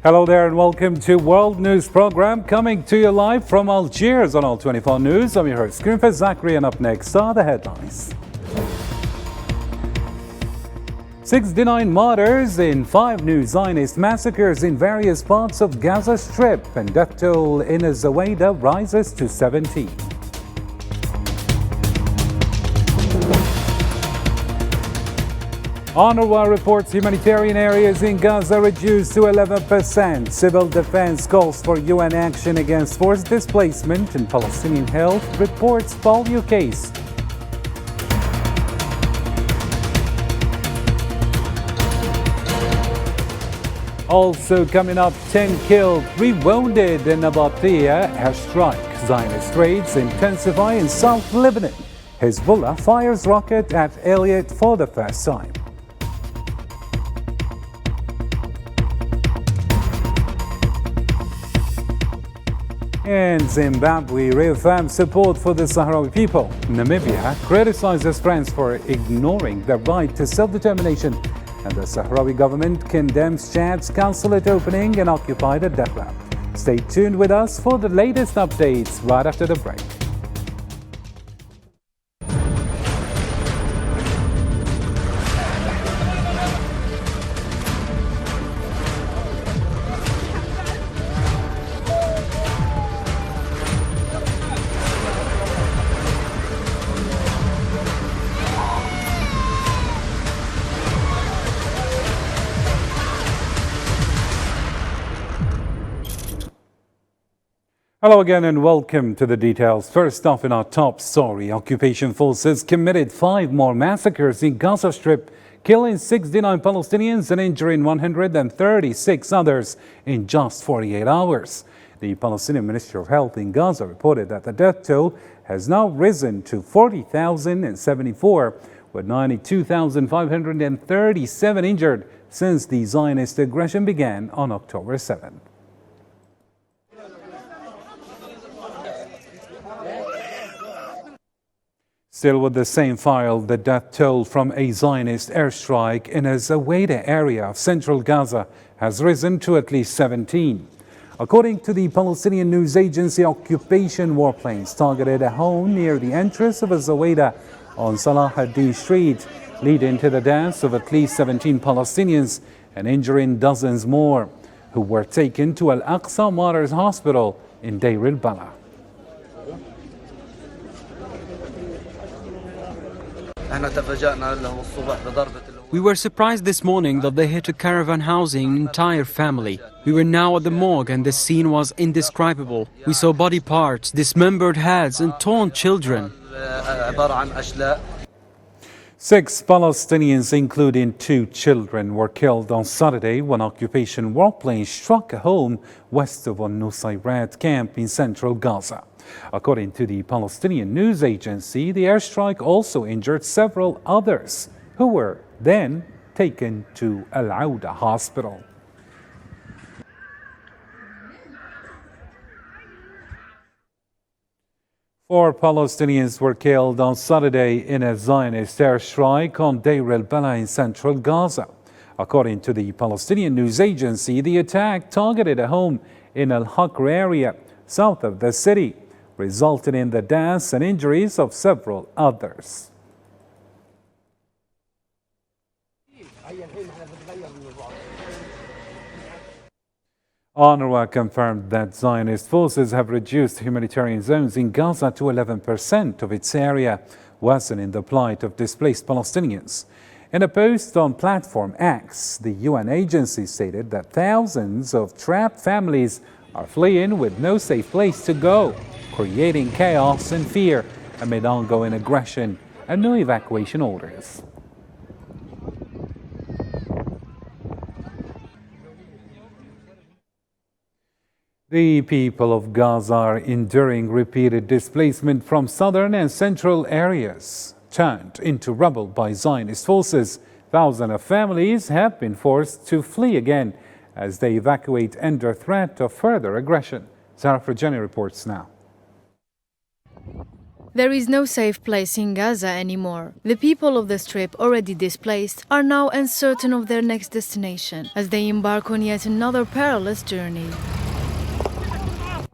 Hello there and welcome to World News Program, coming to you live from Algiers on All 24 News. I'm your host, Screenfest Zachary, and up next are the headlines. 69 martyrs in 5 new Zionist massacres in various parts of Gaza Strip, and death toll in Zaweida rises to 17. UNRWA reports humanitarian areas in Gaza reduced to 11%. Civil defense calls for UN action against forced displacement, and Palestinian Health reports polio case. Also coming up, 10 killed, 3 wounded in Nabatea airstrike. Zionist raids intensify in South Lebanon. Hezbollah fires rocket at Elliot for the first time. And Zimbabwe reaffirms support for the Sahrawi people. Namibia criticizes France for ignoring their right to self-determination. And the Sahrawi government condemns Chad's consulate opening in occupied Dakhla. Stay tuned with us for the latest updates right after the break. Hello again and welcome to the details. First off, in our top story, occupation forces committed 5 more massacres in Gaza Strip, killing 69 Palestinians and injuring 136 others in just 48 hours. The Palestinian Ministry of Health in Gaza reported that the death toll has now risen to 40,074, with 92,537 injured since the Zionist aggression began on October 7. Still with the same file, the death toll from a Zionist airstrike in a Zaweida area of central Gaza has risen to at least 17. According to the Palestinian news agency, occupation warplanes targeted a home near the entrance of a Zaweida on Salah ad-Din Street, leading to the deaths of at least 17 Palestinians and injuring dozens more, who were taken to Al-Aqsa Martyrs Hospital in Deir al-Balah. We were surprised this morning that they hit a caravan housing an entire family. We were now at the morgue and the scene was indescribable. We saw body parts, dismembered heads and torn children. 6 Palestinians, including 2 children, were killed on Saturday when occupation warplanes struck a home west of Al-Nusayrat camp in central Gaza. According to the Palestinian news agency, the airstrike also injured several others, who were then taken to Al-Auda hospital. Four Palestinians were killed on Saturday in a Zionist airstrike on Deir al-Balah in central Gaza. According to the Palestinian news agency, the attack targeted a home in Al-Haqr area south of the city, resulting in the deaths and injuries of several others. UNRWA confirmed that Zionist forces have reduced humanitarian zones in Gaza to 11% of its area, worsening the plight of displaced Palestinians. In a post on Platform X, the UN agency stated that thousands of trapped families are fleeing with no safe place to go, creating chaos and fear amid ongoing aggression and no evacuation orders. The people of Gaza are enduring repeated displacement from southern and central areas. Turned into rubble by Zionist forces, thousands of families have been forced to flee again as they evacuate under threat of further aggression. Sarah Frageni reports now. There is no safe place in Gaza anymore. The people of the Strip, already displaced, are now uncertain of their next destination as they embark on yet another perilous journey.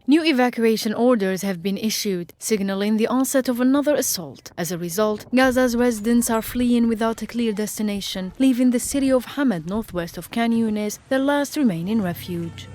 New evacuation orders have been issued, signaling the onset of another assault. As a result, Gaza's residents are fleeing without a clear destination, leaving the city of Hamad, northwest of Khan Yunis, their last remaining refuge.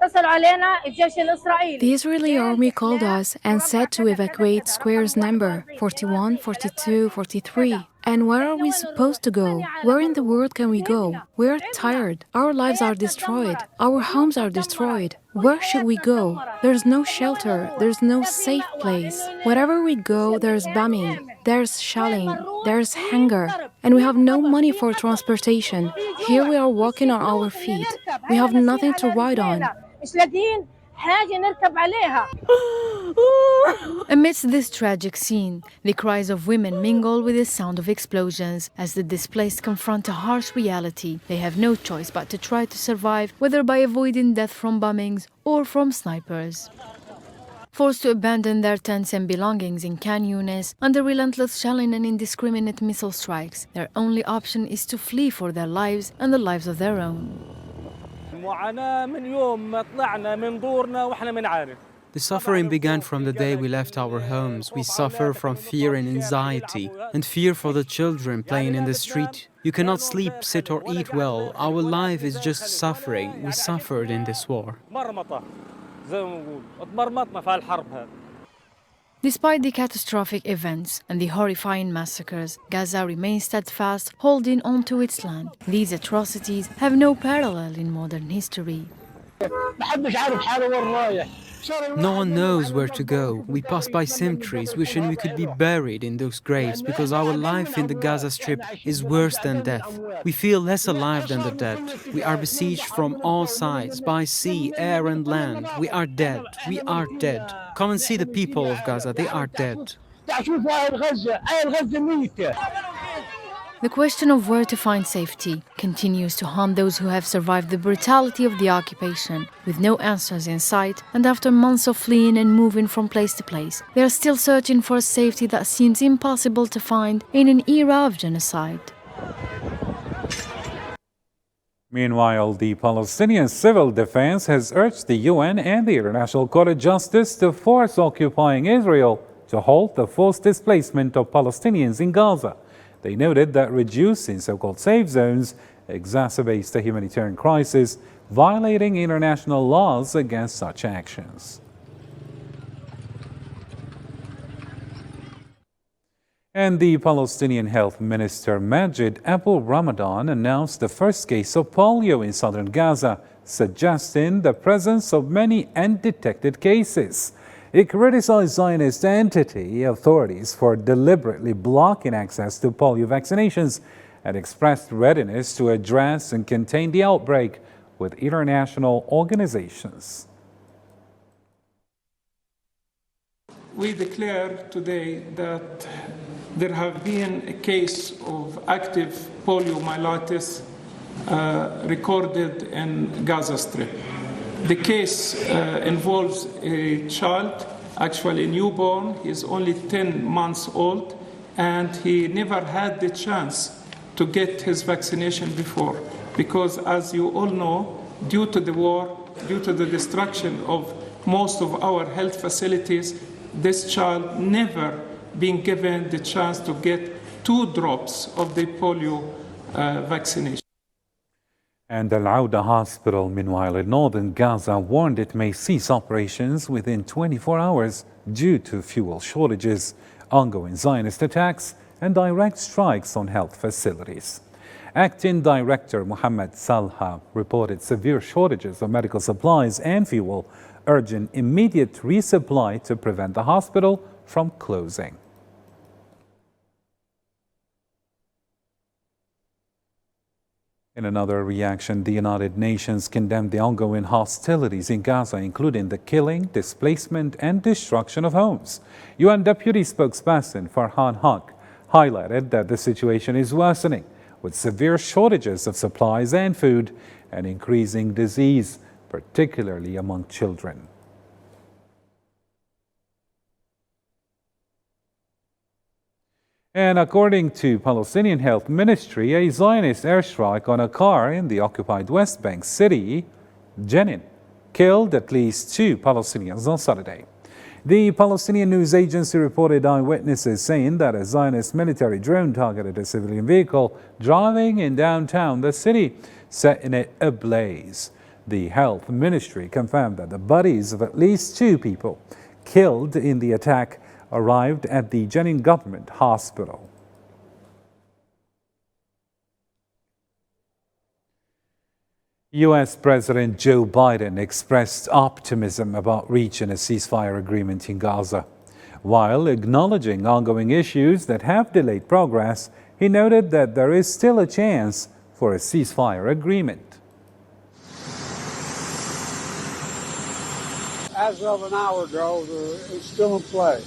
The Israeli army called us and said to evacuate squares number 41, 42, 43. And where are we supposed to go? Where in the world can we go? We're tired. Our lives are destroyed. Our homes are destroyed. Where should we go? There's no shelter. There's no safe place. Wherever we go, there's bombing. There's shelling. There's hunger. And we have no money for transportation. Here we are walking on our feet. We have nothing to ride on. Amidst this tragic scene, the cries of women mingle with the sound of explosions as the displaced confront a harsh reality. They have no choice but to try to survive, whether by avoiding death from bombings or from snipers. Forced to abandon their tents and belongings in Khan Yunis under relentless shelling and indiscriminate missile strikes, their only option is to flee for their lives and the lives of their own. The suffering began from the day we left our homes. We suffer from fear and anxiety, and fear for the children playing in the street. You cannot sleep, sit or eat well. Our life is just suffering. We suffered in this war. Despite the catastrophic events and the horrifying massacres, Gaza remains steadfast, holding on to its land. These atrocities have no parallel in modern history. No one knows where to go. We pass by cemeteries wishing we could be buried in those graves because our life in the Gaza Strip is worse than death. We feel less alive than the dead. We are besieged from all sides, by sea, air and land. We are dead. We are dead. Come and see the people of Gaza. They are dead. The question of where to find safety continues to haunt those who have survived the brutality of the occupation. With no answers in sight, and after months of fleeing and moving from place to place, they are still searching for a safety that seems impossible to find in an era of genocide. Meanwhile, the Palestinian Civil Defense has urged the UN and the International Court of Justice to force occupying Israel to halt the forced displacement of Palestinians in Gaza. They noted that reducing so-called safe zones exacerbates the humanitarian crisis, violating international laws against such actions. And the Palestinian Health Minister Majid Abu Ramadan announced the first case of polio in southern Gaza, suggesting the presence of many undetected cases. He criticized Zionist entity authorities for deliberately blocking access to polio vaccinations and expressed readiness to address and contain the outbreak with international organizations. We declare today that there have been a case of active poliomyelitis recorded in Gaza Strip. The case involves a child, actually a newborn. He is only 10 months old, and he never had the chance to get his vaccination before. Because as you all know, due to the war, due to the destruction of most of our health facilities, this child never been given the chance to get 2 drops of the polio vaccination. And Al-Auda Hospital, meanwhile, in northern Gaza, warned it may cease operations within 24 hours due to fuel shortages, ongoing Zionist attacks, and direct strikes on health facilities. Acting Director Mohammed Salha reported severe shortages of medical supplies and fuel, urging immediate resupply to prevent the hospital from closing. In another reaction, the United Nations condemned the ongoing hostilities in Gaza, including the killing, displacement, and destruction of homes. UN Deputy Spokesperson Farhan Haq highlighted that the situation is worsening, with severe shortages of supplies and food and increasing disease, particularly among children. 20 And according to Palestinian Health Ministry, a Zionist airstrike on a car in the occupied West Bank city, Jenin, killed at least 2 Palestinians on Saturday. The Palestinian news agency reported eyewitnesses saying that a Zionist military drone targeted a civilian vehicle driving in downtown the city, setting it ablaze. The health ministry confirmed that the bodies of at least 2 people killed in the attack arrived at the Jenin government hospital. U.S. President Joe Biden expressed optimism about reaching a ceasefire agreement in Gaza. While acknowledging ongoing issues that have delayed progress, he noted that there is still a chance for a ceasefire agreement. As of an hour ago, it's still in play.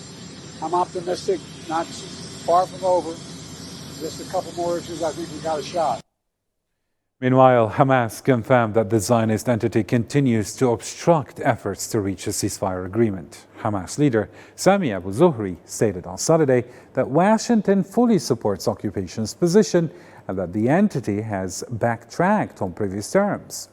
I'm optimistic, not far from over. Just a couple more issues, I think we got a shot. Meanwhile, Hamas confirmed that the Zionist entity continues to obstruct efforts to reach a ceasefire agreement. Hamas leader Sami Abu Zuhri stated on Saturday that Washington fully supports occupation's position and that the entity has backtracked on previous terms.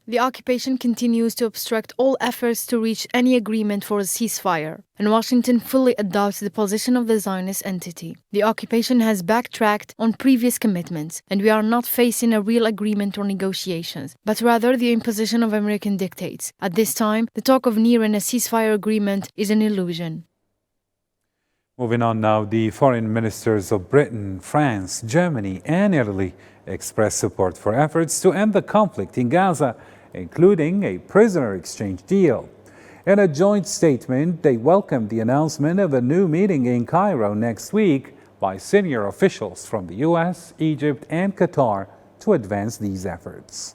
The occupation continues to obstruct all efforts to reach any agreement for a ceasefire, and Washington fully adopts the position of the Zionist entity. The occupation has backtracked on previous commitments, and we are not facing a real agreement or negotiations, but rather the imposition of American dictates. At this time, the talk of nearing a ceasefire agreement is an illusion. Moving on now, the foreign ministers of Britain, France, Germany, and Italy expressed support for efforts to end the conflict in Gaza, including a prisoner exchange deal. In a joint statement, they welcomed the announcement of a new meeting in Cairo next week by senior officials from the US, Egypt, and Qatar to advance these efforts.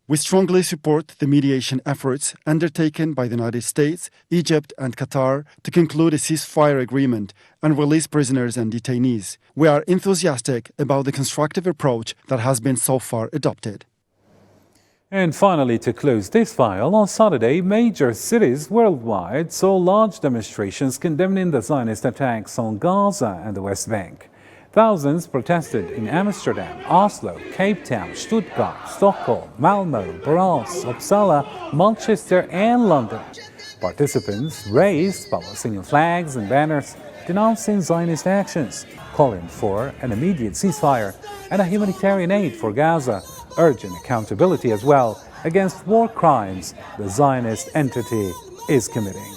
We strongly support the mediation efforts undertaken by the United States, Egypt, and Qatar to conclude a ceasefire agreement and release prisoners and detainees. We are enthusiastic about the constructive approach that has been so far adopted. And finally, to close this file, on Saturday, major cities worldwide saw large demonstrations condemning the Zionist attacks on Gaza and the West Bank. Thousands protested in Amsterdam, Oslo, Cape Town, Stuttgart, Stockholm, Malmö, Brussels, Uppsala, Manchester, and London. Participants raised Palestinian flags and banners denouncing Zionist actions, calling for an immediate ceasefire and a humanitarian aid for Gaza, urging accountability as well against war crimes the Zionist entity is committing.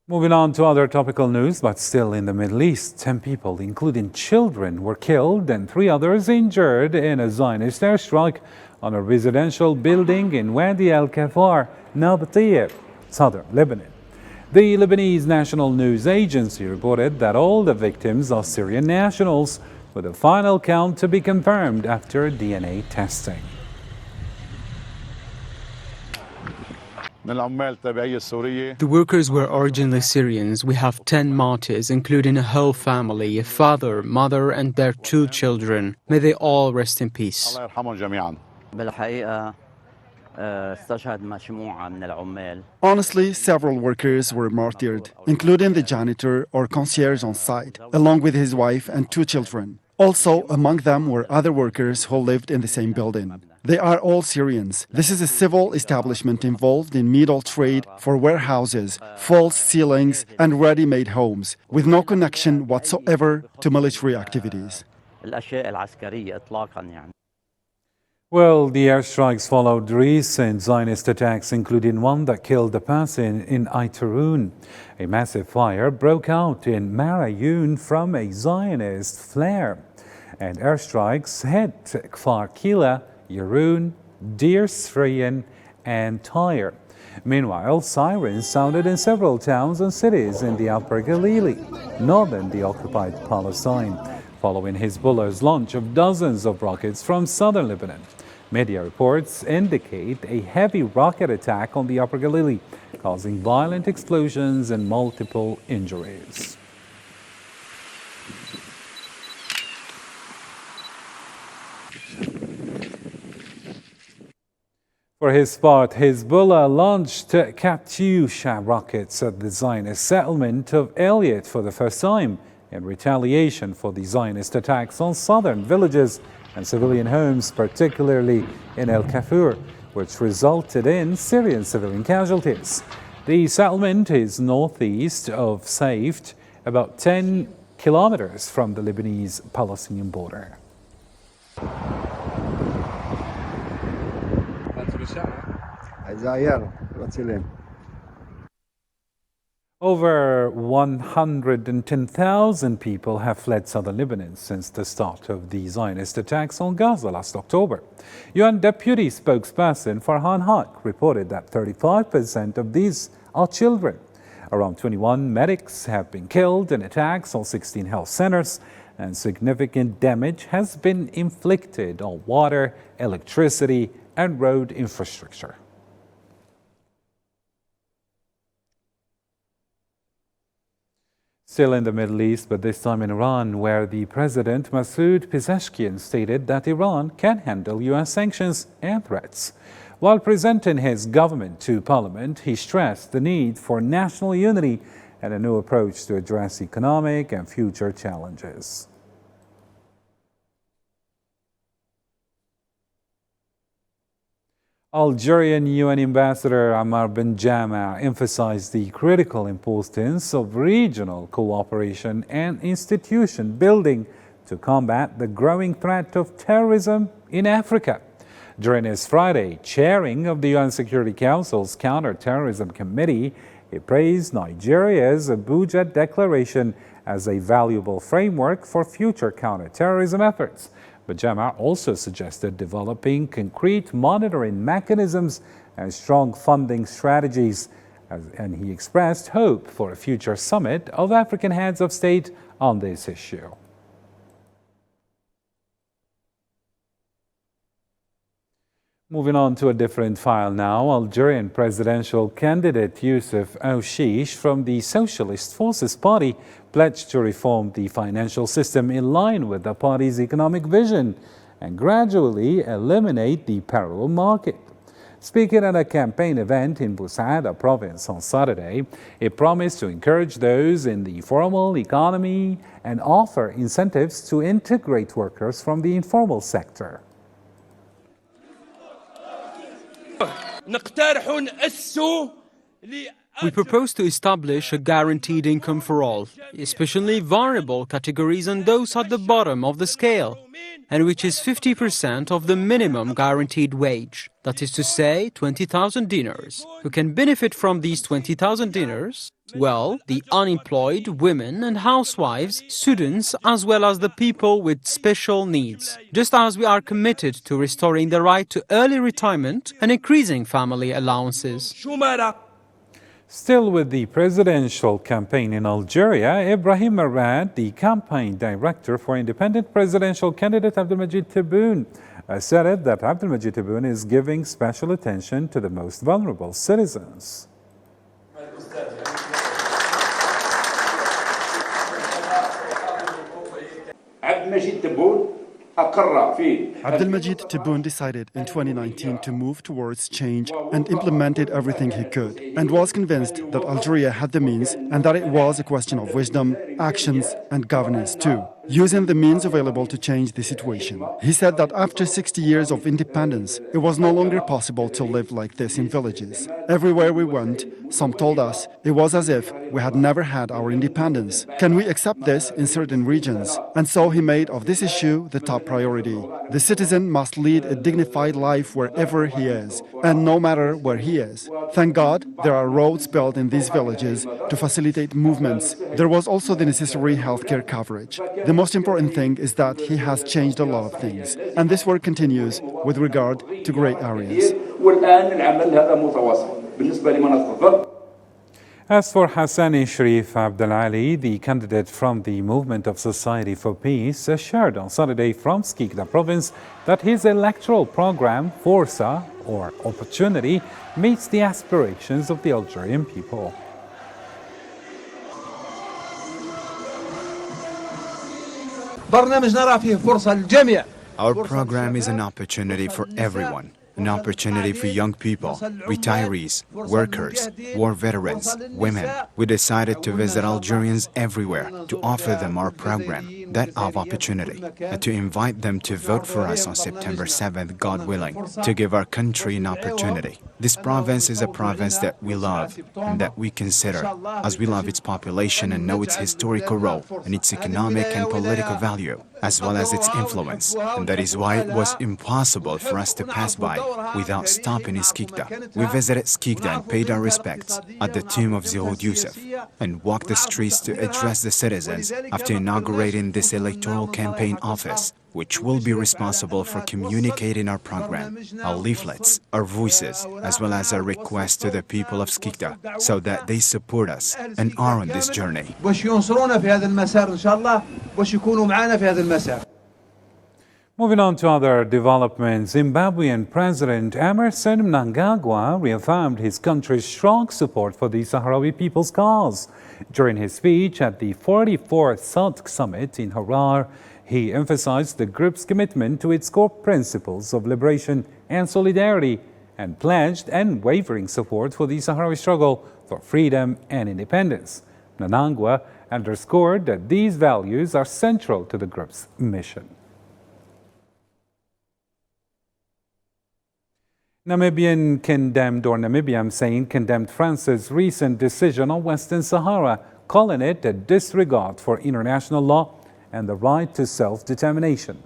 Moving on to other topical news, but still in the Middle East, 10 people, including children, were killed and 3 others injured in a Zionist airstrike on a residential building in Wadi al-Kafar, Nabateeh, southern Lebanon. The Lebanese National News Agency reported that all the victims are Syrian nationals, with a final count to be confirmed after DNA testing. The workers were originally Syrians. We have 10 martyrs, including a whole family, a father, mother, and their 2 children. May they all rest in peace. Honestly, several workers were martyred, including the janitor or concierge on site, along with his wife and 2 children. Also, among them were other workers who lived in the same building. They are all Syrians. This is a civil establishment involved in metal trade for warehouses, false ceilings, and ready-made homes, with no connection whatsoever to military activities. Well, the airstrikes followed recent Zionist attacks, including one that killed a person in Aitarun. A massive fire broke out in Marayun from a Zionist flare, and airstrikes hit Kfar Kila, Yarun, Deir Sriyan, and Tyre. Meanwhile, sirens sounded in several towns and cities in the Upper Galilee, northern the occupied Palestine, following Hezbollah's launch of dozens of rockets from southern Lebanon. Media reports indicate a heavy rocket attack on the Upper Galilee, causing violent explosions and multiple injuries. For his part, Hezbollah launched Katyusha rockets at the Zionist settlement of Elliot for the first time in retaliation for the Zionist attacks on southern villages and civilian homes, particularly in El Kafur, which resulted in Syrian civilian casualties. The settlement is northeast of Safed, about 10 kilometers from the Lebanese-Palestinian border. Over 110,000 people have fled southern Lebanon since the start of the Zionist attacks on Gaza last October. UN Deputy Spokesperson Farhan Haq reported that 35% of these are children. Around 21 medics have been killed in attacks on 16 health centers, and significant damage has been inflicted on water, electricity, and road infrastructure. Still in the Middle East, but this time in Iran, where the President Masoud Pezeshkian stated that Iran can handle US sanctions and threats. While presenting his government to Parliament, he stressed the need for national unity and a new approach to address economic and future challenges. Algerian UN Ambassador Ammar Ben Jama emphasized the critical importance of regional cooperation and institution building to combat the growing threat of terrorism in Africa. During his Friday chairing of the UN Security Council's Counter-Terrorism Committee, he praised Nigeria's Abuja Declaration as a valuable framework for future counter-terrorism efforts. Bajama also suggested developing concrete monitoring mechanisms and strong funding strategies, and he expressed hope for a future summit of African heads of state on this issue. Moving on to a different file now, Algerian presidential candidate Youssef Ouchiche from the Socialist Forces Party pledged to reform the financial system in line with the party's economic vision and gradually eliminate the parallel market. Speaking at a campaign event in Boussaada province on Saturday, he promised to encourage those in the formal economy and offer incentives to integrate workers from the informal sector. We propose to establish a guaranteed income for all, especially vulnerable categories and those at the bottom of the scale, and which is 50% of the minimum guaranteed wage. That is to say, 20,000 dinars. Who can benefit from these 20,000 dinars? Well, the unemployed, women and housewives, students, as well as the people with special needs. Just as we are committed to restoring the right to early retirement and increasing family allowances. Still with the presidential campaign in Algeria, Ibrahim Marad, the campaign director for independent presidential candidate Abdelmajid Tebboune, asserted that Abdelmajid Tebboune is giving special attention to the most vulnerable citizens. Abdelmajid Tebboune decided in 2019 to move towards change and implemented everything he could, and was convinced that Algeria had the means and that it was a question of wisdom, actions and governance too, using the means available to change the situation. He said that after 60 years of independence, it was no longer possible to live like this in villages. Everywhere we went, some told us it was as if we had never had our independence. Can we accept this in certain regions? And so he made of this issue the top priority. The citizen must lead a dignified life wherever he is, and no matter where he is. Thank God there are roads built in these villages to facilitate movements. There was also the necessary healthcare coverage. The most important thing is that he has changed a lot of things, and this work continues with regard to grey areas. بالنسبة لمناطق الضرب. As for Hassani Sharif Abdel Ali, the candidate from the Movement of Society for Peace, assured on Saturday from Skikda province that his electoral program, Forza, or Opportunity, meets the aspirations of the Algerian people. Our program is an opportunity for everyone. An opportunity for young people, retirees, workers, war veterans, women. We decided to visit Algerians everywhere to offer them our program, that of opportunity, and to invite them to vote for us on September 7th, God willing, to give our country an opportunity. This province is a province that we love and that we consider, as we love its population and know its historical role and its economic and political value, as well as its influence. And that is why it was impossible for us to pass by without stopping in Skikda. We visited Skikda and paid our respects at the tomb of Zihud Youssef and walked the streets to address the citizens after inaugurating this electoral campaign office, which will be responsible for communicating our program, our leaflets, our voices, as well as our requests to the people of Skikda, so that they support us and are on this journey. Moving on to other developments, Zimbabwean President Emmerson Mnangagwa reaffirmed his country's strong support for the Sahrawi people's cause. During his speech at the 44th SADC Summit in Harare, he emphasized the group's commitment to its core principles of liberation and solidarity and pledged unwavering support for the Sahrawi struggle for freedom and independence. Mnangagwa underscored that these values are central to the group's mission. Namibia condemned France's recent decision on Western Sahara, calling it a disregard for international law and the right to self-determination.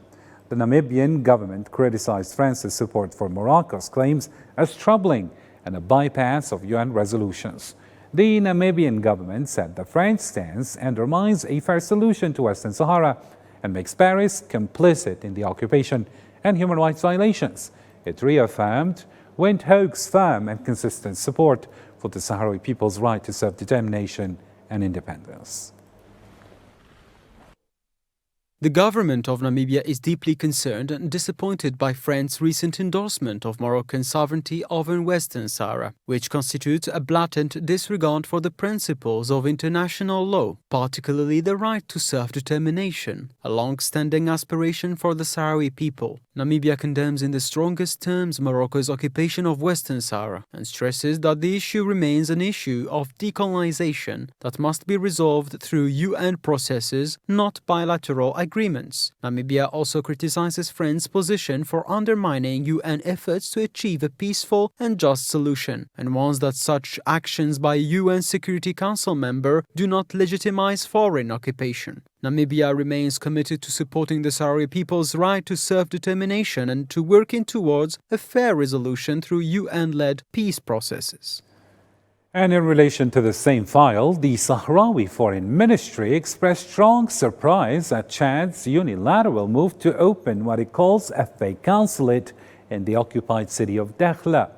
The Namibian government criticized France's support for Morocco's claims as troubling and a bypass of UN resolutions. The Namibian government said the French stance undermines a fair solution to Western Sahara and makes Paris complicit in the occupation and human rights violations. It reaffirmed Windhoek's firm and consistent support for the Sahrawi people's right to self-determination and independence. The government of Namibia is deeply concerned and disappointed by France's recent endorsement of Moroccan sovereignty over Western Sahara, which constitutes a blatant disregard for the principles of international law, particularly the right to self-determination, a long-standing aspiration for the Sahrawi people. Namibia condemns in the strongest terms Morocco's occupation of Western Sahara and stresses that the issue remains an issue of decolonization that must be resolved through UN processes, not bilateral agreements. Namibia also criticizes France's position for undermining UN efforts to achieve a peaceful and just solution and warns that such actions by a UN Security Council member do not legitimize foreign occupation. Namibia remains committed to supporting the Sahrawi people's right to self-determination and to working towards a fair resolution through UN-led peace processes. And in relation to the same file, the Sahrawi Foreign Ministry expressed strong surprise at Chad's unilateral move to open what it calls a fake consulate in the occupied city of Dakhla.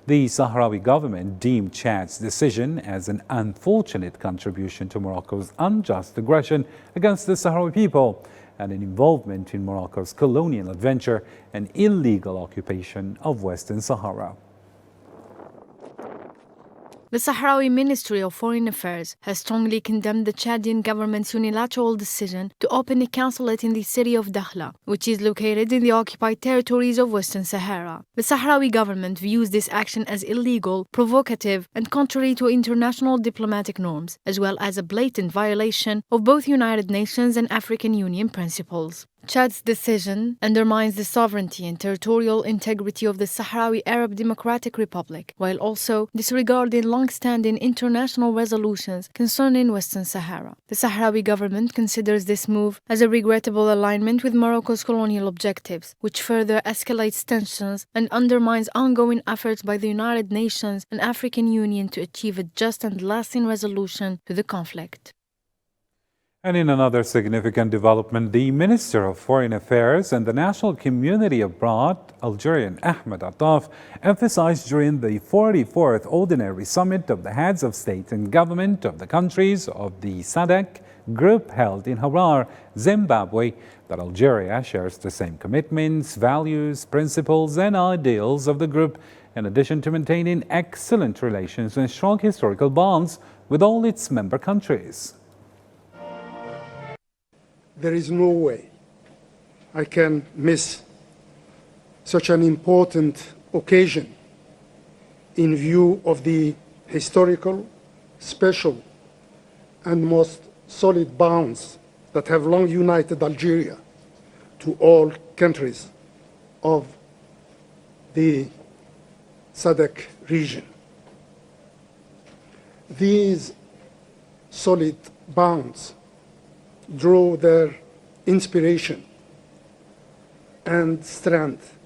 The Sahrawi government deemed Chad's decision as an unfortunate contribution to Morocco's unjust aggression against the Sahrawi people and an involvement in Morocco's colonial adventure and illegal occupation of Western Sahara. The Sahrawi Ministry of Foreign Affairs has strongly condemned the Chadian government's unilateral decision to open a consulate in the city of Dakhla, which is located in the occupied territories of Western Sahara. The Sahrawi government views this action as illegal, provocative, and contrary to international diplomatic norms, as well as a blatant violation of both United Nations and African Union principles. Chad's decision undermines the sovereignty and territorial integrity of the Sahrawi Arab Democratic Republic, while also disregarding long-standing international resolutions concerning Western Sahara. The Sahrawi government considers this move as a regrettable alignment with Morocco's colonial objectives, which further escalates tensions and undermines ongoing efforts by the United Nations and African Union to achieve a just and lasting resolution to the conflict. And in another significant development, the Minister of Foreign Affairs and the National Community Abroad, Algerian Ahmed Attaf, emphasized during the 44th Ordinary Summit of the Heads of State and Government of the countries of the SADC group held in Harar, Zimbabwe, that Algeria shares the same commitments, values, principles and ideals of the group, in addition to maintaining excellent relations and strong historical bonds with all its member countries. There is no way I can miss such an important occasion in view of the historical, special, and most solid bonds that have long united Algeria to all countries of the SADC region. These solid bonds draw their inspiration and strength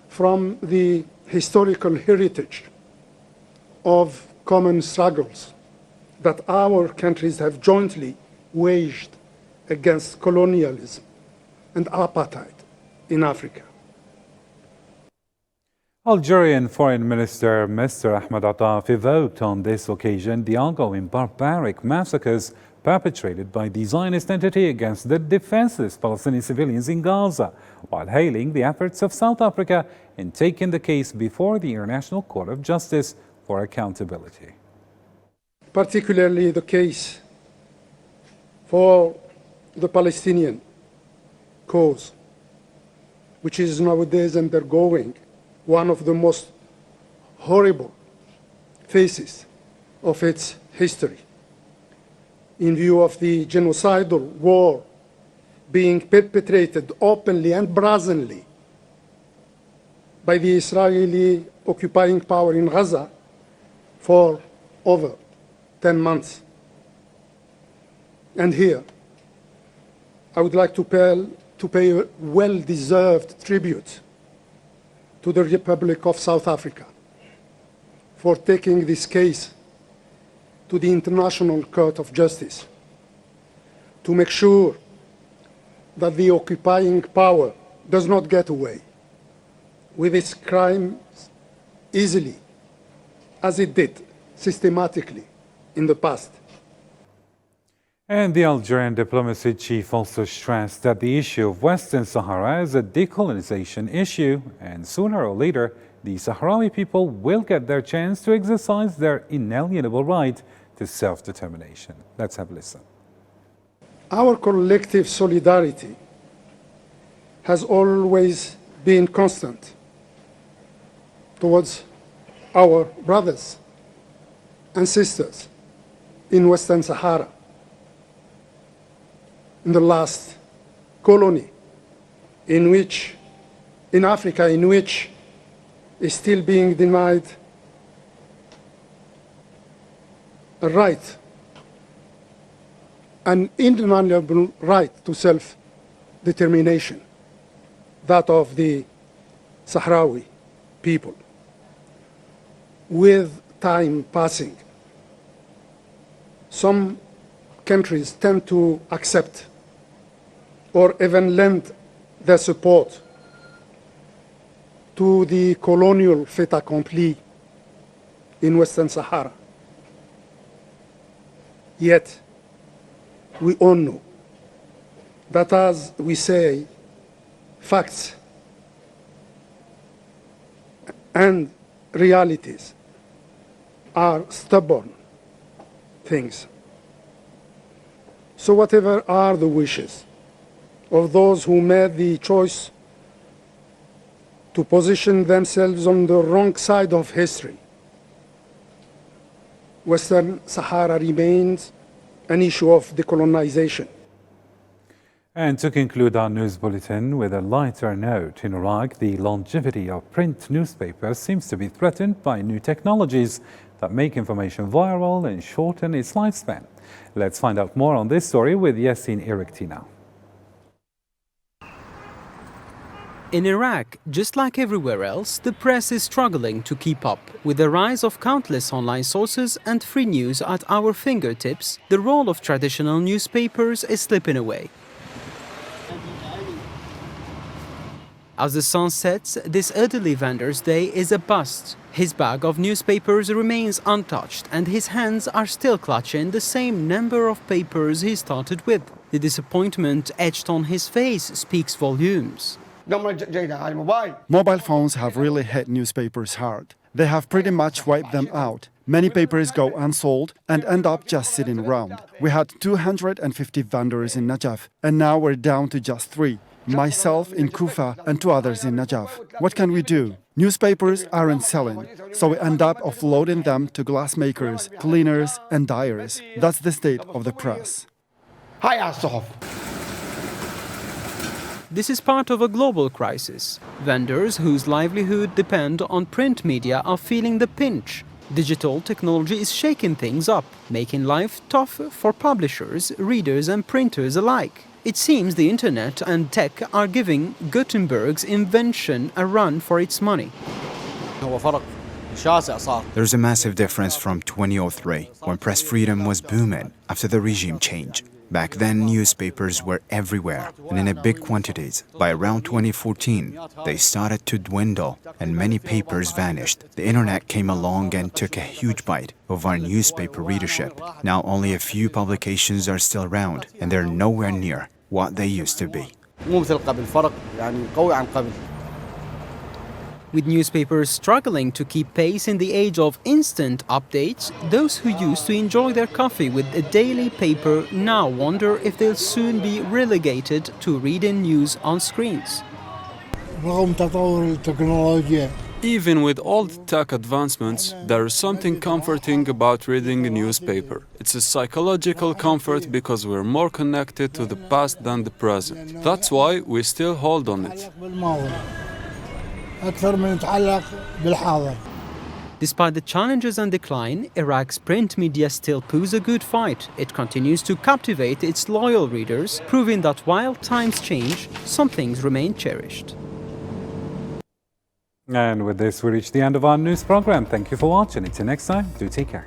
from the historical heritage of common struggles that our countries have jointly waged against colonialism and apartheid in Africa. Algerian Foreign Minister Mr. Ahmed Attaf evoked on this occasion the ongoing barbaric massacres perpetrated by the Zionist entity against the defenseless Palestinian civilians in Gaza, while hailing the efforts of South Africa in taking the case before the International Court of Justice for accountability. Particularly the case for the Palestinian cause, which is nowadays undergoing one of the most horrible phases of its history, in view of the genocidal war being perpetrated openly and brazenly by the Israeli occupying power in Gaza for over 10 months. And here, I would like to pay a well-deserved tribute to the Republic of South Africa for taking this case to the International Court of Justice to make sure that the occupying power does not get away with its crimes easily, as it did systematically in the past. And the Algerian diplomacy chief also stressed that the issue of Western Sahara is a decolonization issue, and sooner or later, the Sahrawi people will get their chance to exercise their inalienable right to self-determination. Let's have a listen. Our collective solidarity has always been constant towards our brothers and sisters in Western Sahara, in the last colony in Africa, in which is still being denied a right, an inalienable right to self-determination, that of the Sahrawi people. With time passing, some countries tend to accept or even lend their support to the colonial fait accompli in Western Sahara. Yet, we all know that, as we say, facts and realities are stubborn things. So whatever are the wishes of those who made the choice to position themselves on the wrong side of history, Western Sahara remains an issue of decolonization. And to conclude our news bulletin with a lighter note, in Iraq, the longevity of print newspapers seems to be threatened by new technologies that make information viral and shorten its lifespan. Let's find out more on this story with Yassine Irikti now. In Iraq, just like everywhere else, the press is struggling to keep up. With the rise of countless online sources and free news at our fingertips, the role of traditional newspapers is slipping away. As the sun sets, this elderly vendor's day is a bust. His bag of newspapers remains untouched, and his hands are still clutching the same number of papers he started with. The disappointment etched on his face speaks volumes. Mobile phones have really hit newspapers hard. They have pretty much wiped them out. Many papers go unsold and end up just sitting around. We had 250 vendors in Najaf, and now we're down to just 3. Myself in Kufa and 2 others in Najaf. What can we do? Newspapers aren't selling, so we end up offloading them to glassmakers, cleaners, and dyers. That's the state of the press. This is part of a global crisis. Vendors whose livelihood depend on print media are feeling the pinch. Digital technology is shaking things up, making life tough for publishers, readers, and printers alike. It seems the internet and tech are giving Gutenberg's invention a run for its money. There's a massive difference from 2003, when press freedom was booming after the regime change. Back then, newspapers were everywhere and in big quantities. By around 2014, they started to dwindle and many papers vanished. The internet came along and took a huge bite of our newspaper readership. Now only a few publications are still around, and they're nowhere near what they used to be. With newspapers struggling to keep pace in the age of instant updates, those who used to enjoy their coffee with a daily paper now wonder if they'll soon be relegated to reading news on screens. Even with all the tech advancements, there is something comforting about reading a newspaper. It's a psychological comfort because we're more connected to the past than the present. That's why we still hold on it. Despite the challenges and decline, Iraq's print media still poses a good fight. It continues to captivate its loyal readers, proving that while times change, some things remain cherished. And with this, we reach the end of our news program. Thank you for watching. Until next time, do take care.